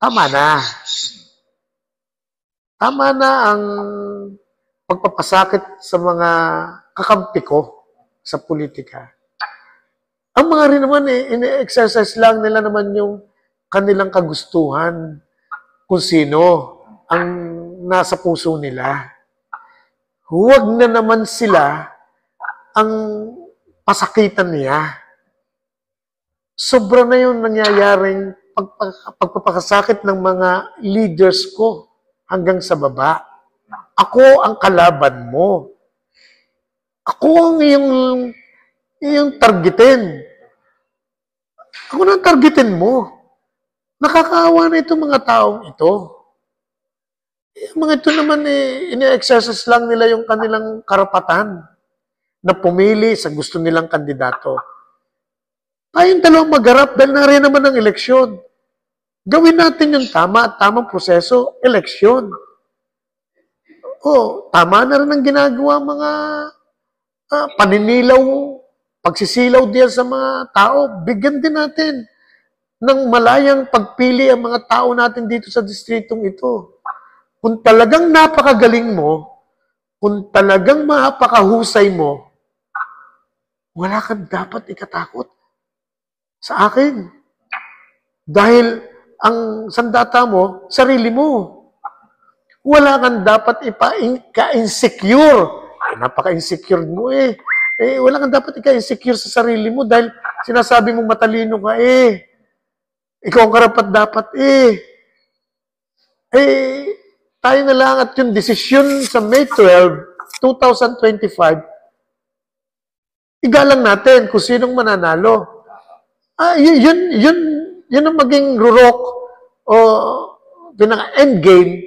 tama na. Tama na ang pagpapasakit sa mga kakampi ko sa politika. Ang mga rin naman, ini-exercise lang nila naman yung kanilang kagustuhan kung sino ang nasa puso nila. Huwag na naman sila ang pasakitan niya. Sobra na yung nangyayaring pagpapakasakit ng mga leaders ko hanggang sa baba. Ako ang kalaban mo. Ako ang iyong targetin. Ako na ang targetin mo. Nakakaawa na itong mga taong ito. Yung mga ito naman, ini-exercise lang nila yung kanilang karapatan na pumili sa gusto nilang kandidato. Tayong dalawang magharap dahil nariyan naman ang eleksyon. Gawin natin yung tama at tamang proseso, eleksyon. Tama na rin ang ginagawa mga paninilaw, pagsisilaw diyan sa mga tao. Bigyan din natin ng malayang pagpili ang mga tao natin dito sa distritong ito. Kung talagang napakagaling mo, kung talagang mapakahusay mo, wala kang dapat ikatakot sa akin. Dahil ang sandata mo, sarili mo. Wala kang dapat ika-insecure. Napaka-insecure mo wala kang dapat ika-insecure sa sarili mo dahil sinasabi mong matalino ka Ikaw ang karapat dapat tayo na lang at yung desisyon sa May 12, 2025, igalang natin kung sinong mananalo. Yun ang maging rurok o pinaka-endgame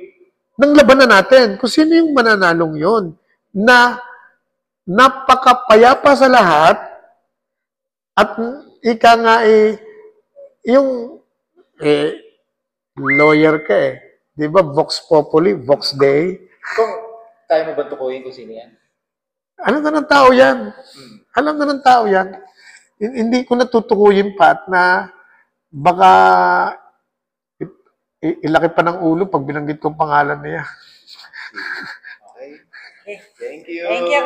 ng labanan natin. Kung sino yung mananalong yun na napakapayapa sa lahat at ika nga yung lawyer ka Di ba? Vox Populi, Vox Dei. Kung kaya mo ba tukuyin kung sino yan? Alam na ng tao yan. Alam na ng tao yan. Hindi ko natutukuyin pa at na baka ilaki pa ng ulo pag binanggit kong pangalan niya. Okay. Thank you. Thank you.